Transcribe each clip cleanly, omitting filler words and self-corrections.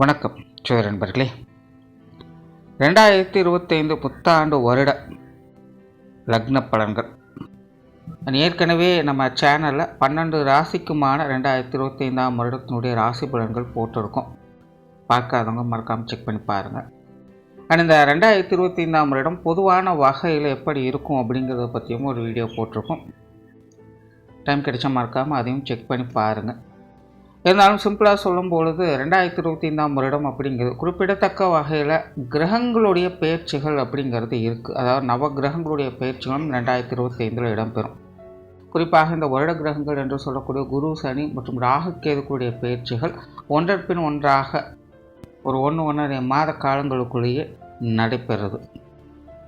வணக்கம் நண்பர்களே. 2025 புத்தாண்டு வருட லக்ன பலன்கள் ஏற்கனவே நம்ம சேனலில் 12 ராசிக்குமான 2025 வருடத்தினுடைய ராசி பலன்கள் போட்டிருக்கோம். பார்க்காதவங்க மறக்காமல் செக் பண்ணி பாருங்கள். அண்ட் இந்த 2025 வருடம் பொதுவான வகையில் எப்படி இருக்கும் அப்படிங்கிறத பற்றியும் ஒரு வீடியோ போட்டிருக்கோம். டைம் கிடைச்சா மறக்காமல் அதையும் செக் பண்ணி பாருங்கள். இருந்தாலும் சிம்பிளாக சொல்லும் பொழுது 2025 வருடம் அப்படிங்கிறது குறிப்பிடத்தக்க வகையில் கிரகங்களுடைய பயிற்சிகள் அப்படிங்கிறது இருக்குது. அதாவது நவ கிரகங்களுடைய பயிற்சிகளும் 2025 இடம்பெறும். குறிப்பாக இந்த வருட கிரகங்கள் என்று சொல்லக்கூடிய குரு, சனி மற்றும் ராகு கேதுக்களுடைய பயிற்சிகள் ஒன்றன் பின் ஒன்றாக ஒரு 1.5 மாத காலங்களுக்குள்ளேயே நடைபெறுது.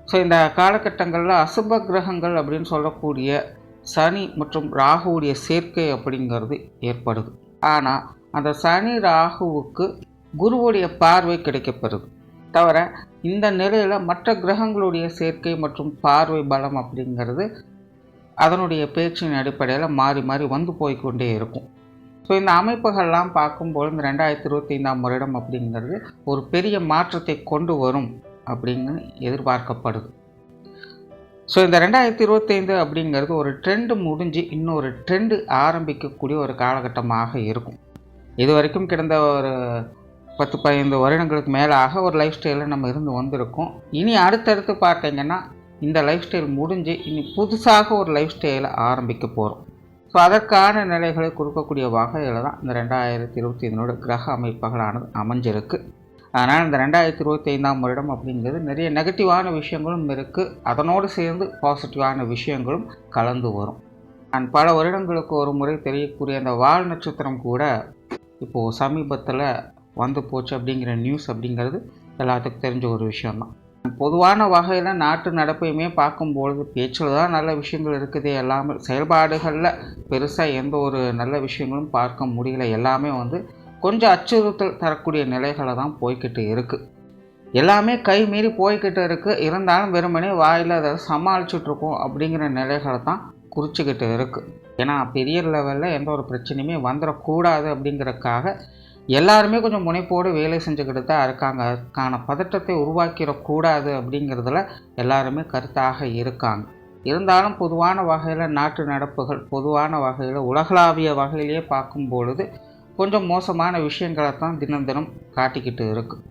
ஸோ இந்த காலகட்டங்களில் அசுப கிரகங்கள் அப்படின்னு சொல்லக்கூடிய சனி மற்றும் ராகுவுடைய சேர்க்கை அப்படிங்கிறது ஏற்படுது. ஆனால் அந்த சனி ராகுவுக்கு குருவுடைய பார்வை கிடைக்கப்பெறுது. தவிர இந்த நிலையில் மற்ற கிரகங்களுடைய சேர்க்கை மற்றும் பார்வை பலம் அப்படிங்கிறது அதனுடைய பேச்சின் அடிப்படையில் மாறி மாறி வந்து போய்கொண்டே இருக்கும். ஸோ இந்த அமைப்புகள்லாம் பார்க்கும்போது இந்த 2025 வருடம் அப்படிங்கிறது ஒரு பெரிய மாற்றத்தை கொண்டு வரும் அப்படின்னு எதிர்பார்க்கப்படுது. ஸோ இந்த 2025 அப்படிங்கிறது ஒரு ட்ரெண்டு முடிஞ்சு இன்னொரு ட்ரெண்டு ஆரம்பிக்கக்கூடிய ஒரு காலகட்டமாக இருக்கும். இது வரைக்கும் கிடந்த ஒரு 10-15 வருடங்களுக்கு மேலாக ஒரு லைஃப் ஸ்டைலில் நம்ம இருந்து வந்திருக்கோம். இனி அடுத்தடுத்து பார்த்தீங்கன்னா இந்த லைஃப் ஸ்டைல் முடிஞ்சு இனி புதுசாக ஒரு லைஃப் ஸ்டைலை ஆரம்பிக்க போகிறோம். ஸோ அதற்கான நிலைகளை கொடுக்கக்கூடிய வகையில் தான் இந்த 2025 கிரக அமைப்புகளானது அமைஞ்சிருக்கு. அதனால் இந்த 2025 வருடம் அப்படிங்கிறது நிறைய நெகட்டிவான விஷயங்களும் இருக்குது, அதனோடு சேர்ந்து பாசிட்டிவான விஷயங்களும் கலந்து வரும். நான் பல வருடங்களுக்கு ஒரு முறை தெரியக்கூடிய அந்த வால் நட்சத்திரம் கூட இப்போது சமீபத்தில் வந்து போச்சு அப்படிங்கிற நியூஸ் அப்படிங்கிறது எல்லாத்துக்கும் தெரிஞ்ச ஒரு விஷயம்தான். பொதுவான வகையில் நாட்டு நடப்பையுமே பார்க்கும்பொழுது பேச்சில் தான் நல்ல விஷயங்கள் இருக்குது, எல்லாமே செயல்பாடுகளில் பெருசாக எந்த ஒரு நல்ல விஷயங்களும் பார்க்க முடியல. எல்லாமே கொஞ்சம் அச்சுறுத்தல் தரக்கூடிய நிலைகளை தான் போய்கிட்டு இருக்குது. எல்லாமே கை மீறி போய்கிட்டு இருக்குது. இருந்தாலும் வெறுமனே வாயில் அதை சமாளிச்சுட்ருக்கோம் அப்படிங்கிற நிலைகளை தான் குறிச்சிக்கிட்டு இருக்குது. ஏன்னா பெரிய லெவலில் எந்த ஒரு பிரச்சனையுமே வந்துடக்கூடாது அப்படிங்கிறதுக்காக எல்லாருமே கொஞ்சம் முனைப்போடு வேலை செஞ்சுக்கிட்டு தான் இருக்காங்க. அதுக்கான பதட்டத்தை உருவாக்கிடக்கூடாது அப்படிங்கிறதுல எல்லாருமே கருத்தாக இருக்காங்க. இருந்தாலும் பொதுவான வகையில் நாட்டு நடப்புகள் பொதுவான வகையில் உலகளாவிய வகையிலேயே பார்க்கும் பொழுது கொஞ்சம் மோசமான விஷயங்களை தான் தினம் தினம் காட்டிக்கிட்டு இருக்குது.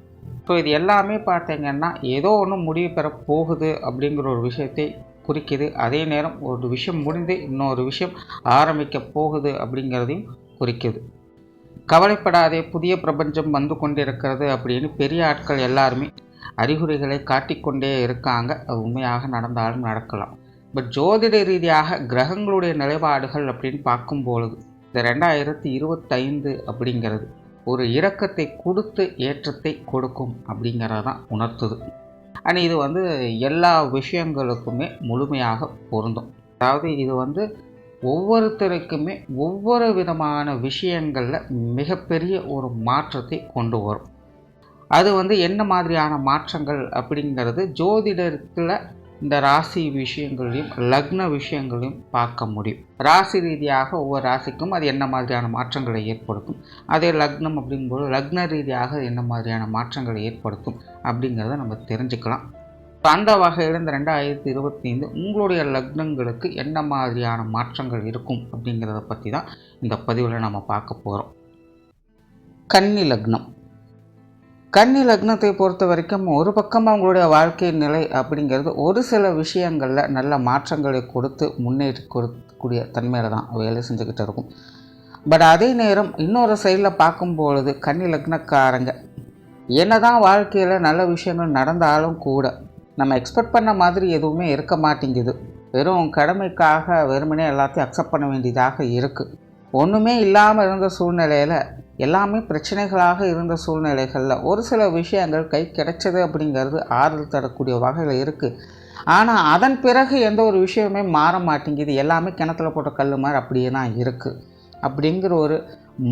ஸோ இது எல்லாமே பார்த்தீங்கன்னா ஏதோ ஒன்று முடிவு பெற போகுது அப்படிங்கிற ஒரு விஷயத்தை குறிக்குது. அதே நேரம் ஒரு விஷயம் முடிந்து இன்னொரு விஷயம் ஆரம்பிக்க போகுது அப்படிங்கிறதையும் குறிக்குது. கவலைப்படாதே, புதிய பிரபஞ்சம் வந்து கொண்டிருக்கிறது அப்படின்னு பெரிய ஆட்கள் எல்லாருமே அறிகுறிகளை காட்டிக்கொண்டே இருக்காங்க. அது உண்மையாக நடந்தாலும் நடக்கலாம். பட் ஜோதிட ரீதியாக கிரகங்களுடைய நிலைப்பாடுகள் அப்படின்னு பார்க்கும்பொழுது இந்த 2025 அப்படிங்கிறது ஒரு இரக்கத்தை கொடுத்து ஏற்றத்தை கொடுக்கும் அப்படிங்கிறதான் உணர்த்துது. அண்ட் இது எல்லா விஷயங்களுக்குமே முழுமையாக பொருந்தும். அதாவது இது ஒவ்வொருத்தருக்குமே ஒவ்வொரு விதமான விஷயங்களில் மிகப்பெரிய ஒரு மாற்றத்தை கொண்டு வரும். அது என்ன மாதிரியான மாற்றங்கள் அப்படிங்கிறது ஜோதிடத்தில் இந்த ராசி விஷயங்களையும் லக்ன விஷயங்களையும் பார்க்க முடியும். ராசி ரீதியாக ஒவ்வொரு ராசிக்கும் அது என்ன மாதிரியான மாற்றங்களை ஏற்படுத்தும், அதே லக்னம் அப்படிங்கும்போது லக்ன ரீதியாக என்ன மாதிரியான மாற்றங்களை ஏற்படுத்தும் அப்படிங்கிறத நம்ம தெரிஞ்சுக்கலாம். அந்த வகையில் இந்த 2025 உங்களுடைய லக்னங்களுக்கு என்ன மாதிரியான மாற்றங்கள் இருக்கும் அப்படிங்கிறத பற்றி தான் இந்த பதிவில் நம்ம பார்க்க போகிறோம். கன்னி லக்னம். கன்னி லக்னத்தை பொறுத்த வரைக்கும் ஒரு பக்கம் அவங்களுடைய வாழ்க்கை நிலை அப்படிங்கிறது ஒரு சில விஷயங்களில் நல்ல மாற்றங்களை கொடுத்து முன்னேற்றி கொடுக்கக்கூடிய தன்மையில் தான் வேலை செஞ்சுக்கிட்டு இருக்கும். பட் அதே நேரம் இன்னொரு சைடில் பார்க்கும்பொழுது கன்னி லக்னக்காரங்க என்ன தான் வாழ்க்கையில் நல்ல விஷயங்கள் நடந்தாலும் கூட நம்ம எக்ஸ்பெக்ட் பண்ண மாதிரி எதுவுமே இருக்க மாட்டேங்குது. வெறும் கடமைக்காக வெறுமனே எல்லாத்தையும் அக்செப்ட் பண்ண வேண்டியதாக இருக்குது. ஒன்றுமே இல்லாமல் இருந்த சூழ்நிலையில் எல்லாமே பிரச்சனைகளாக இருந்த சூழ்நிலைகளில் ஒரு சில விஷயங்கள் கை கிடைச்சது அப்படிங்கிறது ஆறுதல் தரக்கூடிய வகையில் இருக்குது. ஆனால் அதன் பிறகு எந்த ஒரு விஷயமே மாற மாட்டேங்குது. எல்லாமே கிணத்துல போட்ட கல் மாதிரி அப்படியே தான் இருக்குது அப்படிங்கிற ஒரு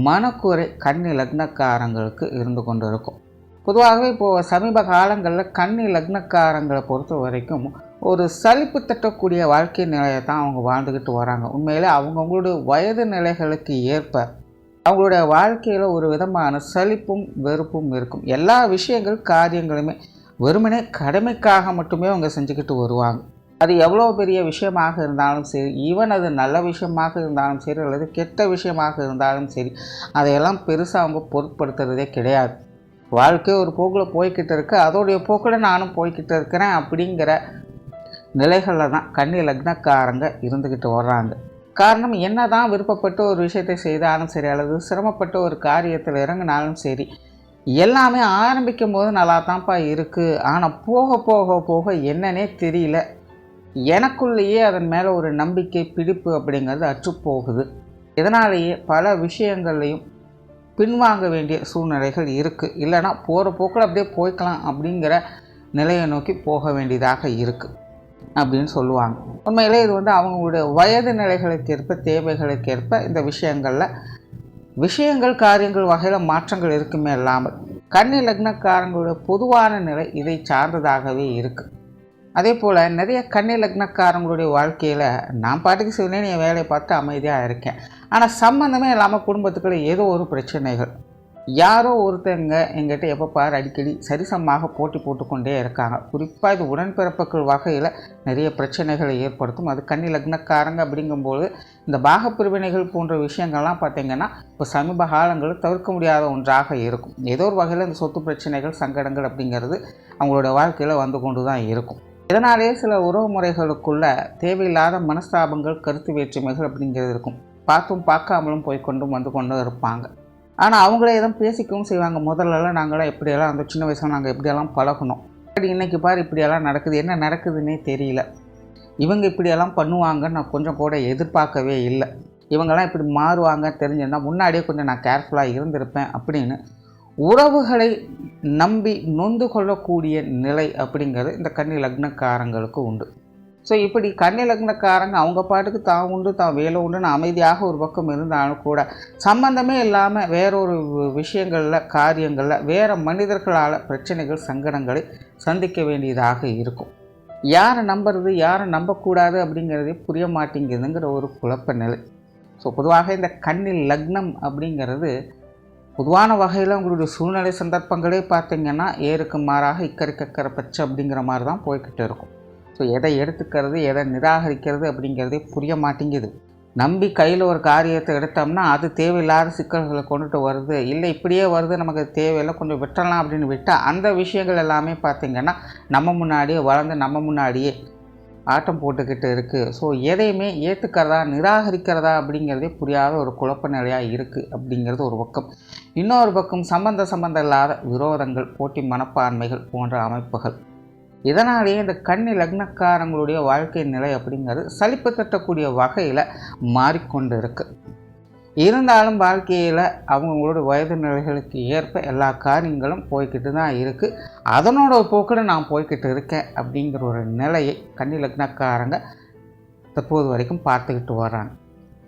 மனக்குறை கன்னி லக்னக்காரங்களுக்கு இருந்து கொண்டு இருக்கும். பொதுவாகவே இப்போது சமீப காலங்களில் கன்னி லக்னக்காரங்களை பொறுத்த வரைக்கும் ஒரு சலிப்பு தட்டக்கூடிய வாழ்க்கை நிலையை தான் அவங்க வாழ்ந்துக்கிட்டு வராங்க. உண்மையிலே அவங்கவுங்களுடைய வயது நிலைகளுக்கு ஏற்ப அவங்களுடைய வாழ்க்கையில் ஒரு விதமான சலிப்பும் வெறுப்பும் இருக்கும். எல்லா விஷயங்கள் காரியங்களுமே வெறுமனே கடமைக்காக மட்டுமே அவங்க செஞ்சுக்கிட்டு வருவாங்க. அது எவ்வளோ பெரிய விஷயமாக இருந்தாலும் சரி, ஈவன் அது நல்ல விஷயமாக இருந்தாலும் சரி அல்லது கெட்ட விஷயமாக இருந்தாலும் சரி, அதையெல்லாம் பெருசாக அவங்க பொருட்படுத்துறதே கிடையாது. வாழ்க்கை ஒரு போக்கில் போய்கிட்டு இருக்கு, அதோடைய போக்கில் நானும் போய்கிட்டு இருக்கிறேன் அப்படிங்கிற நிலைகளில் தான் கன்னி லக்னக்காரங்க இருந்துக்கிட்டு வர்றாங்க. காரணம், என்ன தான் விருப்பப்பட்டு ஒரு விஷயத்தை செய்தாலும் சரி அல்லது சிரமப்பட்டு ஒரு காரியத்தில் இறங்கினாலும் சரி, எல்லாமே ஆரம்பிக்கும் போது நல்லா தான்ப்பா இருக்குது, ஆனால் போக போக போக என்னன்னே தெரியல, எனக்குள்ளேயே அதன் மேலே ஒரு நம்பிக்கை பிடிப்பு அப்படிங்கிறது அற்றுப்போகுது. இதனாலேயே பல விஷயங்கள்லையும் பின்வாங்க வேண்டிய சூழ்நிலைகள் இருக்குது. இல்லைனா போகிற போக்கில் அப்படியே போய்க்கலாம் அப்படிங்கிற நிலையை நோக்கி போக வேண்டியதாக இருக்குது அப்படின்னு சொல்லுவாங்க. உண்மையிலே இது அவங்களுடைய வயது நிலைகளுக்கேற்ப தேவைகளுக்கேற்ப இந்த விஷயங்கள் காரியங்கள் வகையில் மாற்றங்கள் இருக்குமே இல்லாமல் கன்னி லக்னக்காரங்களுடைய பொதுவான நிலை இதை சார்ந்ததாகவே இருக்குது. அதே போல் நிறைய கன்னி லக்னக்காரங்களுடைய வாழ்க்கையில் நான் பாட்டுக்கு சிவனே என் வேலையை பார்த்து அமைதியாக இருக்கேன், ஆனால் சம்மந்தமே இல்லாமல் குடும்பத்துக்குள்ள ஏதோ ஒரு பிரச்சனைகள், யாரோ ஒருத்தங்க எங்கிட்ட எப்போ பாரு அடிக்கடி சரிசமமாக போட்டி போட்டுக்கொண்டே இருக்காங்க. குறிப்பாக இது உடன்பிறப்புகள் வகையில் நிறைய பிரச்சனைகளை ஏற்படுத்தும். அது கன்னி லக்னக்காரங்க அப்படிங்கும்போது இந்த பாகப்பிரிவினைகள் போன்ற விஷயங்கள்லாம் பார்த்திங்கன்னா இப்போ சமீப காலங்களில் தவிர்க்க முடியாத ஒன்றாக இருக்கும். ஏதோ ஒரு வகையில் இந்த சொத்து பிரச்சனைகள் சங்கடங்கள் அப்படிங்கிறது அவங்களோட வாழ்க்கையில் வந்து கொண்டு தான் இருக்கும். இதனாலே சில உறவு முறைகளுக்குள்ள தேவையில்லாத மனஸ்தாபங்கள் கருத்து வேற்றுமைகள் அப்படிங்கிறது இருக்கும். பார்த்தும் பார்க்காமலும் போய்கொண்டும் வந்து கொண்டும் இருப்பாங்க. ஆனால் அவங்களே எதுவும் பேசிக்கவும் செய்வாங்க. முதல்லலாம் நாங்களாம் எப்படியெல்லாம் அந்த சின்ன வயசில் நாங்கள் எப்படியெல்லாம் பழகணும், இன்றைக்கி பாரு இப்படியெல்லாம் நடக்குது, என்ன நடக்குதுன்னே தெரியல, இவங்க இப்படியெல்லாம் பண்ணுவாங்கன்னு நான் கொஞ்சம் கூட எதிர்பார்க்கவே இல்லை, இவங்கெல்லாம் இப்படி மாறுவாங்க தெரிஞ்சிருந்தால் முன்னாடியே கொஞ்சம் நான் கேர்ஃபுல்லாக இருந்திருப்பேன் அப்படின்னு உறவுகளை நம்பி நொந்து கொள்ளக்கூடிய நிலை அப்படிங்கிறது இந்த கன்னி லக்னக்காரங்களுக்கு உண்டு. ஸோ இப்படி கன்னி லக்னக்காரங்க அவங்க பாட்டுக்கு தான் உண்டு தான் வேலை உண்டுன்னு அமைதியாக ஒரு பக்கம் இருந்தாலும் கூட சம்பந்தமே இல்லாமல் வேறொரு விஷயங்களில் காரியங்களில் வேறு மனிதர்களால் பிரச்சனைகள் சங்கடங்களை சந்திக்க வேண்டியதாக இருக்கும். யாரை நம்புறது யாரை நம்பக்கூடாது அப்படிங்கிறதே புரிய மாட்டேங்குதுங்கிற ஒரு குழப்ப நிலை. ஸோ பொதுவாக இந்த கன்னி லக்னம் அப்படிங்கிறது பொதுவான வகையில் உங்களுடைய சூழ்நிலை சந்தர்ப்பங்களே பார்த்திங்கன்னா ஏருக்கு மாறாக இக்கரை பச்சை அப்படிங்கிற மாதிரி தான் போய்கிட்டு இருக்கும். ஸோ எதை எடுத்துக்கிறது எதை நிராகரிக்கிறது அப்படிங்கிறதே புரிய மாட்டேங்குது. நம்பி கையில் ஒரு காரியத்தை எடுத்தோம்னா அது தேவையில்லாத சிக்கல்களை கொண்டுட்டு வருது, இல்லை இப்படியே வருது நமக்கு தேவையில்லை கொஞ்சம் விட்டுறலாம் அப்படின்னு விட்டால் அந்த விஷயங்கள் எல்லாமே பார்த்திங்கன்னா நம்ம முன்னாடியே வளர்ந்து நம்ம முன்னாடியே ஆட்டம் போட்டுக்கிட்டு இருக்குது. ஸோ எதையுமே ஏற்றுக்கிறதா நிராகரிக்கிறதா அப்படிங்கிறதே புரியாத ஒரு குழப்ப நிலையாக இருக்குது அப்படிங்கிறது ஒரு பக்கம். இன்னொரு பக்கம் சம்பந்தம் இல்லாத விரோதங்கள், போட்டி மனப்பான்மைகள் போன்ற அமைப்புகள். இதனாலேயே இந்த கன்னி லக்னக்காரங்களுடைய வாழ்க்கை நிலை அப்படிங்கிறது சலிப்பு தட்டக்கூடிய வகையில் மாறிக்கொண்டு இருக்குது. இருந்தாலும் வாழ்க்கையில் அவங்களோட வயது நிலைகளுக்கு ஏற்ப எல்லா காரியங்களும் போய்கிட்டு தான் இருக்குது. அதனோட போக்கில் நான் போய்கிட்டு இருக்கேன் அப்படிங்கிற ஒரு நிலையை கன்னி லக்னக்காரங்க தற்போது வரைக்கும் பார்த்துக்கிட்டு வர்றாங்க.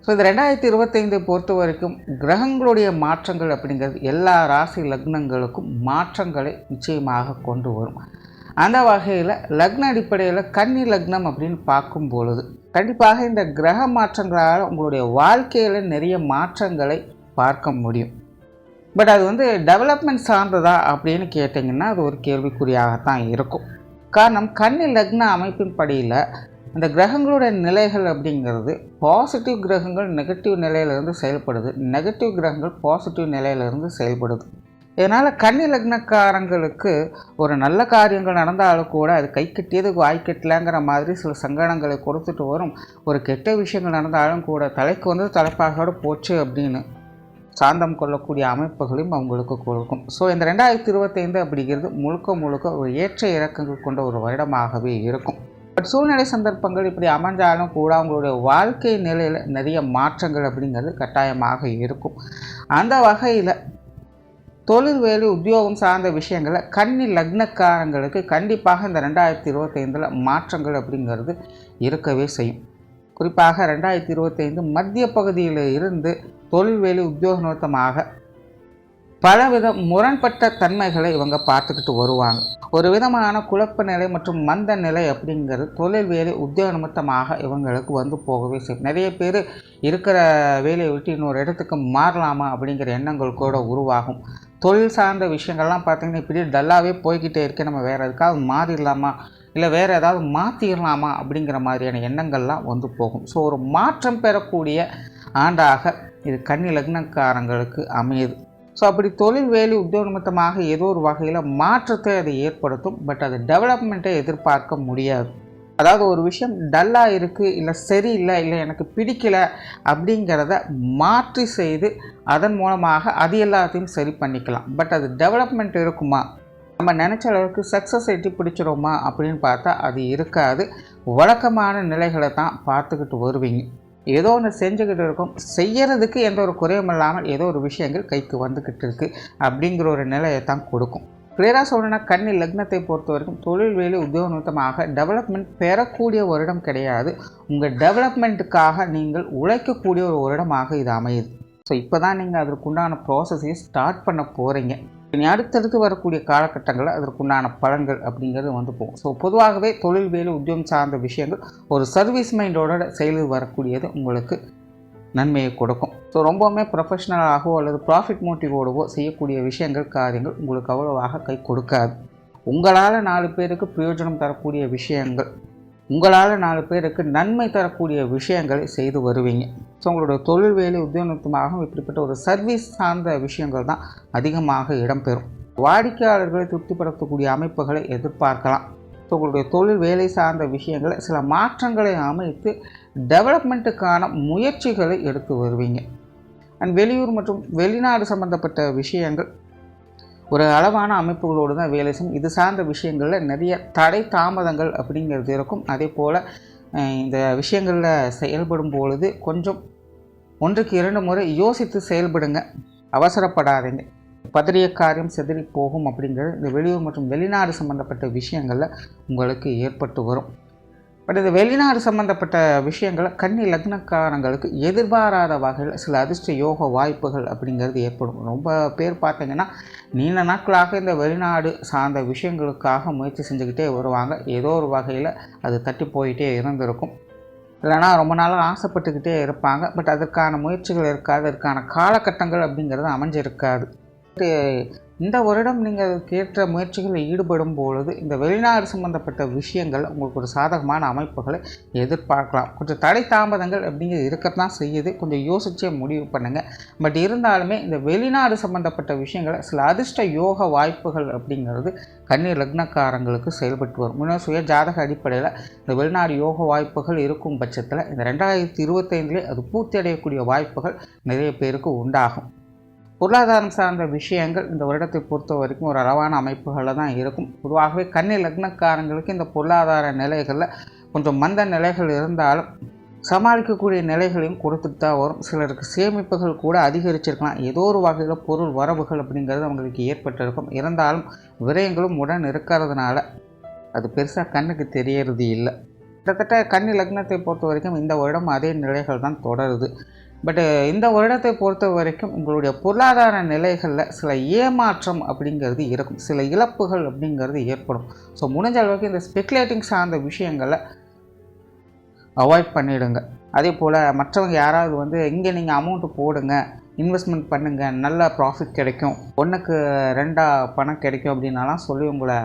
ஸோ இந்த 2025 பொறுத்த வரைக்கும் கிரகங்களுடைய மாற்றங்கள் அப்படிங்கிறது எல்லா ராசி லக்னங்களுக்கும் மாற்றங்களை நிச்சயமாக கொண்டு வரும். அந்த வகையில் லக்ன அடிப்படையில் கன்னி லக்னம் அப்படின்னு பார்க்கும் பொழுது கண்டிப்பாக இந்த கிரக மாற்றங்களால் உங்களுடைய வாழ்க்கையில் நிறைய மாற்றங்களை பார்க்க முடியும். பட் அது டெவலப்மெண்ட் சார்ந்ததா அப்படின்னு கேட்டிங்கன்னா அது ஒரு கேள்விக்குறியாகத்தான் இருக்கும். காரணம், கன்னி லக்ன அமைப்பின் படியில் இந்த கிரகங்களுடைய நிலைகள் அப்படிங்கிறது பாசிட்டிவ் கிரகங்கள் நெகட்டிவ் நிலையிலிருந்து செயல்படுது, நெகட்டிவ் கிரகங்கள் பாசிட்டிவ் நிலையிலிருந்து செயல்படுது. இதனால் கன்னி லக்னக்காரங்களுக்கு ஒரு நல்ல காரியங்கள் நடந்தாலும் கூட அது கை கட்டியது வாய் கட்டலங்கிற மாதிரி சில சங்கடங்களை கொடுத்துட்டு வரும். ஒரு கெட்ட விஷயங்கள் நடந்தாலும் கூட தலைக்கு தலைப்பாகோடு போச்சு அப்படின்னு சாந்தம் கொள்ளக்கூடிய அமைப்புகளையும் அவங்களுக்கு கொடுக்கும். ஸோ இந்த 2025 அப்படிங்கிறது முழுக்க ஒரு ஏற்ற இறக்கங்கள் கொண்ட ஒரு வருடமாகவே இருக்கும். பட் சூழ்நிலை சந்தர்ப்பங்கள் இப்படி அமைஞ்சாலும் கூட அவங்களுடைய வாழ்க்கை நிலையில் நிறைய மாற்றங்கள் அப்படிங்கிறது கட்டாயமாக இருக்கும். அந்த வகையில் தொழில் வேலை உத்தியோகம் சார்ந்த விஷயங்களில் கன்னி லக்னக்காரங்களுக்கு கண்டிப்பாக இந்த 2025 மாற்றங்கள் அப்படிங்கிறது இருக்கவே செய்யும். குறிப்பாக 2025 மத்திய பகுதியில் இருந்து தொழில் வேலை உத்தியோக நிறுத்தமாக பலவித முரண்பட்ட தன்மைகளை இவங்க பார்த்துக்கிட்டு வருவாங்க. ஒரு விதமான குழப்ப நிலை மற்றும் மந்த நிலை அப்படிங்கிறது தொழில் வேலை உத்தியோக நிமித்தமாக இவங்களுக்கு வந்து போகவே செய்யும். நிறைய பேர் இருக்கிற வேலையை விட்டு இன்னொரு இடத்துக்கு மாறலாமா அப்படிங்கிற எண்ணங்கள் கூட உருவாகும். தொழில் சார்ந்த விஷயங்கள்லாம் பார்த்திங்கன்னா இப்படி டல்லாகவே போய்கிட்டே இருக்கு, நம்ம வேறு எதுக்காவது மாறிடலாமா இல்லை வேறு ஏதாவது மாற்றிடலாமா அப்படிங்கிற மாதிரியான எண்ணங்கள்லாம் வந்து போகும். ஸோ ஒரு மாற்றம் பெறக்கூடிய ஆண்டாக இது கன்னி லக்னக்காரங்களுக்கு அமையுது. ஸோ அப்படி தொழில் வேலை உத்தியோக நிமித்தமாக ஏதோ ஒரு வகையில் மாற்றத்தை அது ஏற்படுத்தும். பட் அது டெவலப்மெண்ட்டை எதிர்பார்க்க முடியாது. அதாவது ஒரு விஷயம் டல்லாக இருக்குது, இல்லை சரியில்லை, இல்லை எனக்கு பிடிக்கல அப்படிங்கிறத மாற்றி செய்து அதன் மூலமாக அது எல்லாத்தையும் சரி பண்ணிக்கலாம். பட் அது டெவலப்மெண்ட் இருக்குமா, நம்ம நினச்ச அளவுக்கு சக்ஸஸ் எட்டி பிடிச்சிரோமா அப்படின்னு பார்த்தா அது இருக்காது. வழக்கமான நிலைகளை தான் பார்த்துக்கிட்டு வருவீங்க. ஏதோ ஒன்று செஞ்சுக்கிட்டு இருக்கும், செய்கிறதுக்கு எந்த ஒரு குறையும் இல்லாமல் ஏதோ ஒரு விஷயங்கள் கைக்கு வந்துக்கிட்டு இருக்குது அப்படிங்கிற ஒரு நிலையை தான் கொடுக்கும். கிளியராக சொல்லணும்னா கன்னி லக்னத்தை பொறுத்த வரைக்கும் தொழில் வேலை உத்தியோக நிமித்தமாக டெவலப்மெண்ட் பெறக்கூடிய ஒரு இடம் கிடையாது. உங்கள் டெவலப்மெண்ட்டுக்காக நீங்கள் உழைக்கக்கூடிய ஒரு வருடமாக இது அமையுது. ஸோ இப்போ தான் நீங்கள் அதற்குண்டான ப்ராசஸையும் ஸ்டார்ட் பண்ண போகிறீங்க. இனி அடுத்தடுத்து வரக்கூடிய காலகட்டங்களில் அதற்குண்டான பலன்கள் அப்படிங்கிறது வந்து போகும். ஸோ பொதுவாகவே தொழில் வேலை உத்தியோகம் சார்ந்த விஷயங்கள் ஒரு சர்வீஸ் மைண்டோட செயலில் வரக்கூடியது உங்களுக்கு நன்மையை கொடுக்கும். ஸோ ரொம்பவுமே ப்ரொஃபஷ்னலாகவோ அல்லது ப்ராஃபிட் மோட்டிவோடவோ செய்யக்கூடிய விஷயங்கள் காரியங்கள் உங்களுக்கு அவ்வளவாக கை கொடுக்காது. உங்களால் 4 பேருக்கு பிரயோஜனம் தரக்கூடிய விஷயங்கள், உங்களால் 4 பேருக்கு நன்மை தரக்கூடிய விஷயங்களை செய்து வருவீங்க. ஸோ உங்களோட தொழில் வேலை உத்தியோகமாகவும் இப்படிப்பட்ட ஒரு சர்வீஸ் சார்ந்த விஷயங்கள் தான் அதிகமாக இடம்பெறும். வாடிக்கையாளர்களை திருப்திப்படுத்தக்கூடிய அமைப்புகளை எதிர்பார்க்கலாம். ஸோ உங்களுடைய தொழில் வேலை சார்ந்த விஷயங்களை சில மாற்றங்களை அமைத்து டெவலப்மெண்ட்டுக்கான முயற்சிகளை எடுத்து வருவீங்க. அண்ட் வெளியூர் மற்றும் வெளிநாடு சம்பந்தப்பட்ட விஷயங்கள் ஒரு அளவான அமைப்புகளோடு தான் வேலை செய்யும். இது சார்ந்த விஷயங்களில் நிறைய தடை தாமதங்கள் அப்படிங்கிறது இருக்கும். அதே போல் இந்த விஷயங்களில் செயல்படும் பொழுது கொஞ்சம் 1க்கு 2 முறை யோசித்து செயல்படுங்க, அவசரப்படாதீங்க. பதறிய காரியம் செதறி போகும் அப்படிங்கிறது இந்த வெளியூர் மற்றும் வெளிநாடு சம்மந்தப்பட்ட விஷயங்களில் உங்களுக்கு ஏற்பட்டு வரும். பட் இந்த வெளிநாடு சம்மந்தப்பட்ட விஷயங்களை கன்னி லக்னக்காரங்களுக்கு எதிர்பாராத வகையில் சில அதிர்ஷ்ட யோக வாய்ப்புகள் அப்படிங்கிறது ஏற்படும். ரொம்ப பேர் பார்த்திங்கன்னா நீண்ட நாட்களாக இந்த வெளிநாடு சார்ந்த விஷயங்களுக்காக முயற்சி செஞ்சுக்கிட்டே வருவாங்க. ஏதோ ஒரு வகையில் அது தட்டி போயிட்டே இருந்திருக்கும், இல்லைனா ரொம்ப நாளாக ஆசைப்பட்டுக்கிட்டே இருப்பாங்க. பட் அதற்கான முயற்சிகள் இருக்காது, அதற்கான காலகட்டங்கள் அப்படிங்கிறது அமைஞ்சிருக்காது. இந்த வருடம் நீங்கள் அதுக்கேற்ற முயற்சிகளில் ஈடுபடும் பொழுது இந்த வெளிநாடு சம்பந்தப்பட்ட விஷயங்கள் உங்களுக்கு ஒரு சாதகமான அமைப்புகளை எதிர்பார்க்கலாம். கொஞ்சம் தடை தாமதங்கள் அப்படிங்கிறது இருக்கத்தான் செய்யுது, கொஞ்சம் யோசிச்சே முடிவு பண்ணுங்கள். பட் இருந்தாலுமே இந்த வெளிநாடு சம்பந்தப்பட்ட விஷயங்களை சில அதிர்ஷ்ட யோக வாய்ப்புகள் அப்படிங்கிறது கன்னி லக்னக்காரங்களுக்கு செயல்பட்டு வரும். இன்னும் சுய ஜாதக அடிப்படையில் இந்த வெளிநாடு யோக வாய்ப்புகள் இருக்கும் பட்சத்தில் இந்த 2025 அது பூர்த்தி அடையக்கூடிய வாய்ப்புகள் நிறைய பேருக்கு உண்டாகும். பொருளாதாரம் சார்ந்த விஷயங்கள் இந்த வருடத்தை பொறுத்த வரைக்கும் ஒரு அளவான அமைப்புகளில் தான் இருக்கும். பொதுவாகவே கன்னி லக்னக்காரங்களுக்கு இந்த பொருளாதார நிலைகளில் கொஞ்சம் மந்த நிலைகள் இருந்தாலும் சமாளிக்கக்கூடிய நிலைகளையும் கொடுத்துட்டு தான் வரும். சிலருக்கு சேமிப்புகள் கூட அதிகரிச்சிருக்கலாம். ஏதோ ஒரு வகையில் பொருள் வரவுகள் அப்படிங்கிறது அவங்களுக்கு ஏற்பட்டிருக்கும். இருந்தாலும் விரயங்களும் உடன் இருக்கிறதுனால அது பெருசாக கண்ணுக்கு தெரியறது இல்லை. கிட்டத்தட்ட கன்னி லக்னத்தை பொறுத்த வரைக்கும் இந்த வருடம் அதே நிலைகள் தான் தொடருது. பட் இந்த வருடத்தை பொறுத்த வரைக்கும் உங்களுடைய பொருளாதார நிலைகளில் சில ஏமாற்றம் அப்படிங்கிறது இருக்கும், சில இழப்புகள் அப்படிங்கிறது ஏற்படும். ஸோ முடிஞ்ச அளவுக்கு இந்த ஸ்பெக்குலேட்டிங் சார்ந்த விஷயங்களை அவாய்ட் பண்ணிவிடுங்க. அதே போல் மற்றவங்க யாராவது இங்கே நீங்கள் அமௌண்ட்டு போடுங்க, இன்வெஸ்ட்மெண்ட் பண்ணுங்கள், நல்ல ப்ராஃபிட் கிடைக்கும், 1க்கு 2 பணம் கிடைக்கும் அப்படின்னாலாம் சொல்லி உங்களை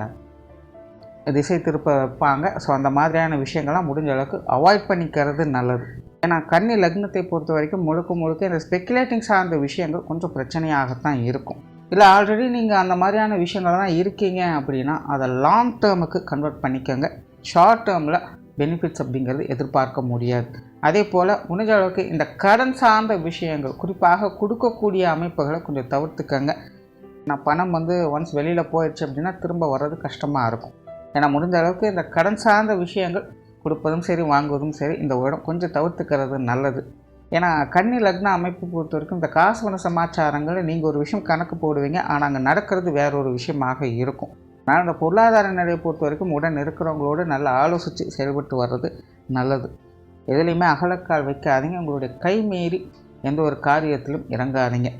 திசை திருப்ப வைப்பாங்க. ஸோ அந்த மாதிரியான விஷயங்கள்லாம் முடிஞ்ச அளவுக்கு அவாய்ட் பண்ணிக்கிறது நல்லது. ஏன்னா கன்னி லக்னத்தை பொறுத்த வரைக்கும் முழுக்க இந்த ஸ்பெக்குலேட்டிங் சார்ந்த விஷயங்கள் கொஞ்சம் பிரச்சனையாகத்தான் இருக்கும். இல்லை ஆல்ரெடி நீங்கள் அந்த மாதிரியான விஷயங்கள் தான் இருக்கீங்க அப்படின்னா அதை லாங் டேர்முக்கு கன்வெர்ட் பண்ணிக்கோங்க. ஷார்ட் டேர்மில் பெனிஃபிட்ஸ் அப்படிங்கிறது எதிர்பார்க்க முடியாது. அதே போல் முடிஞ்ச அளவுக்கு இந்த கடன் சார்ந்த விஷயங்கள் குறிப்பாக கொடுக்கக்கூடிய அமைப்புகளை கொஞ்சம் தவிர்த்துக்கங்க. நான் பணம் ஒன்ஸ் வெளியில் போயிடுச்சு அப்படின்னா திரும்ப வர்றது கஷ்டமாக இருக்கும். ஏன்னா முடிஞ்ச அளவுக்கு இந்த கடன் சார்ந்த விஷயங்கள் கொடுப்பதும் சரி வாங்குவதும் சரி இந்த வருடம் கொஞ்சம் தவிர்த்துக்கிறது நல்லது. ஏன்னா கன்னி லக்ன அமைப்பு பொறுத்த வரைக்கும் இந்த காசு வன சமாச்சாரங்களை நீங்கள் ஒரு விஷயம் கணக்கு போடுவீங்க, ஆனால் அங்கே நடக்கிறது வேற ஒரு விஷயமாக இருக்கும். ஆனால் இந்த பொருளாதார நிலையை பொறுத்த வரைக்கும் உடன் இருக்கிறவங்களோடு நல்லா ஆலோசித்து செயல்பட்டு வர்றது நல்லது. எதுலேயுமே அகலக்கால் வைக்காதீங்க, உங்களுடைய கை மீறி எந்த ஒரு காரியத்திலும் இறங்காதீங்க.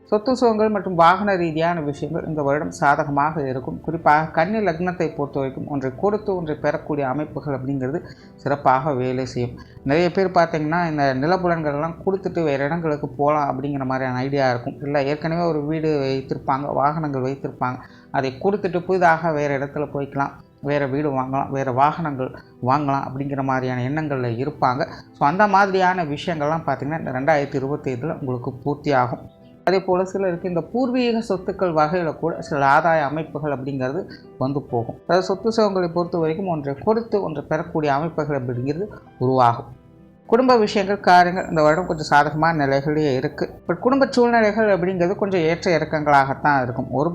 ஸோ சொத்து சுகங்கள் மற்றும் வாகன ரீதியான விஷயங்கள் இந்த வருடம் சாதகமாக இருக்கும். குறிப்பாக கன்னி லக்னத்தை பொறுத்த வரைக்கும் ஒன்றை கொடுத்து ஒன்றை பெறக்கூடிய அமைப்புகள் அப்படிங்கிறது சிறப்பாக வேலை செய்யும். நிறைய பேர் பார்த்திங்கன்னா இந்த நிலப்புலன்கள்லாம் கொடுத்துட்டு வேறு இடங்களுக்கு போகலாம் அப்படிங்கிற மாதிரியான ஐடியா இருக்கும். இல்லை ஏற்கனவே ஒரு வீடு வைத்திருப்பாங்க, வாகனங்கள் வைத்திருப்பாங்க, அதை கொடுத்துட்டு புதிதாக வேறு இடத்துல போய்க்கலாம், வேறு வீடு வாங்கலாம், வேறு வாகனங்கள் வாங்கலாம் அப்படிங்கிற மாதிரியான எண்ணங்களில் இருப்பாங்க. ஸோ அந்த மாதிரியான விஷயங்கள்லாம் பார்த்திங்கன்னா இந்த 2025 உங்களுக்கு பூர்த்தி ஆகும். அதே போல் சிலருக்கு இந்த பூர்வீக சொத்துக்கள் வகையில் கூட சில ஆதாய அமைப்புகள் அப்படிங்கிறது வந்து போகும். அதாவது சொத்து சுகங்களை பொறுத்த வரைக்கும் ஒன்றை கொடுத்து ஒன்றை பெறக்கூடிய அமைப்புகள் அப்படிங்கிறது உருவாகும். குடும்ப விஷயங்கள் காரியங்கள் இந்த வருடம் கொஞ்சம் சாதகமான நிலைகளே இருக்குது. பட் குடும்ப சூழ்நிலைகள் அப்படிங்கிறது கொஞ்சம் ஏற்ற இறக்கங்களாகத்தான் இருக்கும். ஒரு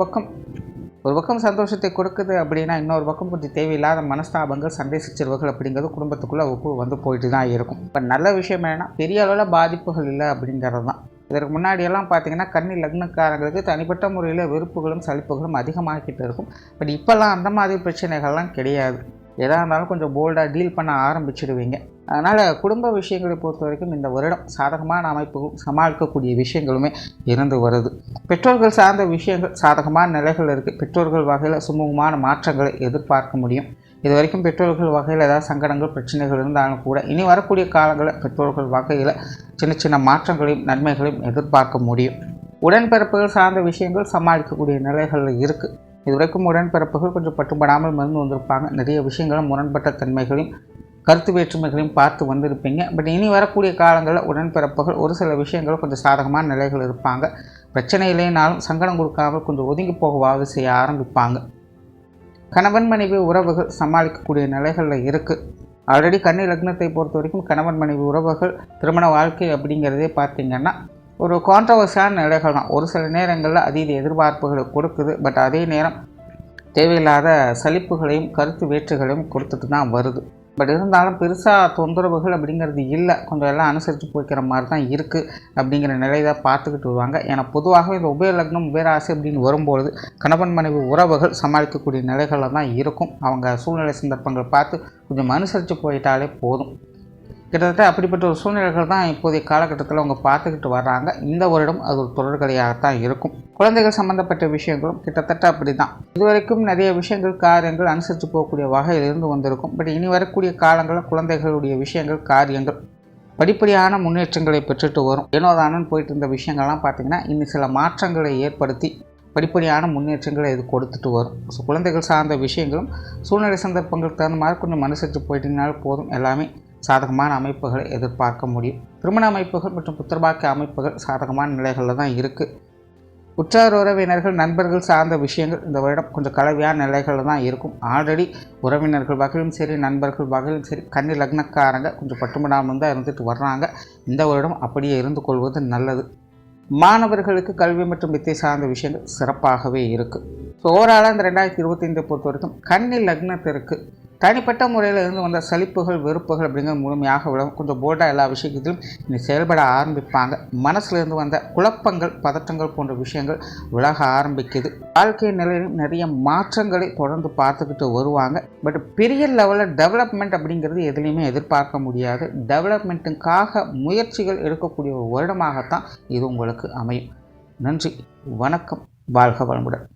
பக்கம் சந்தோஷத்தை கொடுக்குது அப்படின்னா இன்னொரு பக்கம் கொஞ்சம் தேவையில்லாத மனஸ்தாபங்கள், சண்டை சச்சரவுகள் அப்படிங்கிறது குடும்பத்துக்குள்ளே வந்து போயிட்டு தான் இருக்கும். இப்போ நல்ல விஷயம் என்னென்னா பெரிய அளவில் பாதிப்புகள் இல்லை அப்படிங்கிறது தான். இதற்கு முன்னாடியெல்லாம் பார்த்திங்கன்னா கன்னி லக்னக்காரங்களுக்கு தனிப்பட்ட முறையில் வெறுப்புகளும் சலிப்புகளும் அதிகமாகிட்டு இருக்கும். பட் இப்போல்லாம் அந்த மாதிரி பிரச்சனைகள்லாம் கிடையாது. எதாக இருந்தாலும் கொஞ்சம் போல்டாக டீல் பண்ண ஆரம்பிச்சிடுவீங்க. அதனால் குடும்ப விஷயங்களை பொறுத்த வரைக்கும் இந்த வருடம் சாதகமான அமைப்புகளும் சமாளிக்கக்கூடிய விஷயங்களுமே இருந்து வருது. பெற்றோர்கள் சார்ந்த விஷயங்கள் சாதகமான நிலைகள் இருக்குது. பெற்றோர்கள் வகையில் சுமூகமான மாற்றங்களை எதிர்பார்க்க முடியும். இது வரைக்கும் பெற்றோர்கள் வகையில் ஏதாவது சங்கடங்கள் பிரச்சனைகள் இருந்தாலும் கூட இனி வரக்கூடிய காலங்களில் பெற்றோர்கள் வகையில் சின்ன சின்ன மாற்றங்களையும் நன்மைகளையும் எதிர்பார்க்க முடியும். உடன்பிறப்புகள் சார்ந்த விஷயங்கள் சமாளிக்கக்கூடிய நிலைகளில் இருக்குது. இதுவரைக்கும் உடன்பிறப்புகள் கொஞ்சம் பட்டுப்படாமல் மருந்து வந்திருப்பாங்க. நிறைய விஷயங்களும் முரண்பட்ட தன்மைகளையும் கருத்து வேற்றுமைகளையும் பார்த்து வந்திருப்பீங்க. பட் இனி வரக்கூடிய காலங்களில் உடன்பிறப்புகள் ஒரு சில விஷயங்கள் கொஞ்சம் சாதகமான நிலைகள் இருப்பாங்க. பிரச்சனை இல்லைனாலும் சங்கடம் கொடுக்காமல் கொஞ்சம் ஒதுங்கி போகவாவது செய்ய ஆரம்பிப்பாங்க. கணவன் மனைவி உறவுகள் சமாளிக்கக்கூடிய நிலைகளில் இருக்குது. ஆல்ரெடி கன்னி லக்னத்தை பொறுத்த வரைக்கும் கணவன் மனைவி உறவுகள் திருமண வாழ்க்கை அப்படிங்கிறதே பார்த்திங்கன்னா ஒரு கான்ட்ரவர்சியான நிலைகள் தான். ஒரு சில நேரங்களில் அதீத எதிர்பார்ப்புகளை கொடுக்குது. பட் அதே நேரம் தேவையில்லாத சலிப்புகளையும் கருத்து வேற்றுகளையும் கொடுத்துட்டு தான் வருது. பட் இருந்தாலும் பெருசாக தொந்தரவுகள் அப்படிங்கிறது இல்லை. கொஞ்சம் எல்லாம் அனுசரித்து போய்க்கிற மாதிரி தான் இருக்குது அப்படிங்கிற நிலை தான் பார்த்துக்கிட்டு வருவாங்க. ஏன்னா பொதுவாகவே இந்த உபய லக்னம் உபயராசி அப்படின்னு வரும்பொழுது கணவன் மனைவி உறவுகள் சமாளிக்கக்கூடிய நிலைகளில் தான் இருக்கும். அவங்க சூழ்நிலை சந்தர்ப்பங்கள் பார்த்து கொஞ்சம் அனுசரித்து போயிட்டாலே போதும். கிட்டத்தட்ட அப்படிப்பட்ட ஒரு சூழ்நிலைகள் தான் இப்போதைய காலகட்டத்தில் அவங்க பார்த்துக்கிட்டு வர்றாங்க. இந்த வருடம் அது ஒரு தொடர்கதையாகத்தான் இருக்கும். குழந்தைகள் சம்மந்தப்பட்ட விஷயங்களும் கிட்டத்தட்ட அப்படி தான். இதுவரைக்கும் நிறைய விஷயங்கள் காரியங்கள் அனுசரித்து போகக்கூடிய வகையில் இருந்து வந்திருக்கும். பட் இனி வரக்கூடிய காலங்களில் குழந்தைகளுடைய விஷயங்கள் காரியங்கள் படிப்படியான முன்னேற்றங்களை பெற்றுட்டு வரும். ஏனோதானன்னு போயிட்டு இருந்த விஷயங்கள்லாம் பார்த்திங்கன்னா இன்னும் சில மாற்றங்களை ஏற்படுத்தி படிப்படியான முன்னேற்றங்களை இது கொடுத்துட்டு வரும். ஸோ குழந்தைகள் சார்ந்த விஷயங்களும் சூழ்நிலை சந்தர்ப்பங்களுக்கு தகுந்த மாதிரி கொஞ்சம் அனுசரித்து போயிட்டீங்கனாலும் போதும், எல்லாமே சாதகமான அமைப்புகளை எதிர்பார்க்க முடியும். திருமண அமைப்புகள் மற்றும் புத்திரபாக்கிய அமைப்புகள் சாதகமான நிலைகளில் தான் இருக்குது. உற்றார் உறவினர்கள் நண்பர்கள் சார்ந்த விஷயங்கள் இந்த வருடம் கொஞ்சம் கலவையான நிலைகளில் தான் இருக்கும். ஆல்ரெடி உறவினர்கள் வகையிலும் சரி நண்பர்கள் வகையிலும் சரி கன்னி லக்னக்காரங்க கொஞ்சம் பட்டுமடாமல் தான் இருந்துட்டு வர்றாங்க. இந்த வருடம் அப்படியே இருந்து கொள்வது நல்லது. மாணவர்களுக்கு கல்வி மற்றும் வித்தை சார்ந்த விஷயங்கள் சிறப்பாகவே இருக்குது. ஸோ ஓவராலாக இந்த 2025 பொறுத்த வரைக்கும் கன்னி லக்னத்திற்கு தனிப்பட்ட முறையில் இருந்து வந்த சலிப்புகள் வெறுப்புகள் அப்படிங்கிறது முழுமையாக விலகும். கொஞ்சம் போல்டாக எல்லா விஷயத்திலும் இனி செயல்பட ஆரம்பிப்பாங்க. மனசுலேருந்து வந்த குழப்பங்கள் பதற்றங்கள் போன்ற விஷயங்கள் விலக ஆரம்பிக்குது. வாழ்க்கை நிலையிலும் நிறைய மாற்றங்களை தொடர்ந்து பார்த்துக்கிட்டு வருவாங்க. பட் பெரிய லெவலில் டெவலப்மெண்ட் அப்படிங்கிறது எதுலேயுமே எதிர்பார்க்க முடியாது. டெவலப்மெண்ட்டுக்காக முயற்சிகள் எடுக்கக்கூடிய ஒரு வருடமாகத்தான் இது உங்களுக்கு அமையும். நன்றி, வணக்கம், வாழ்க வளமுடன்.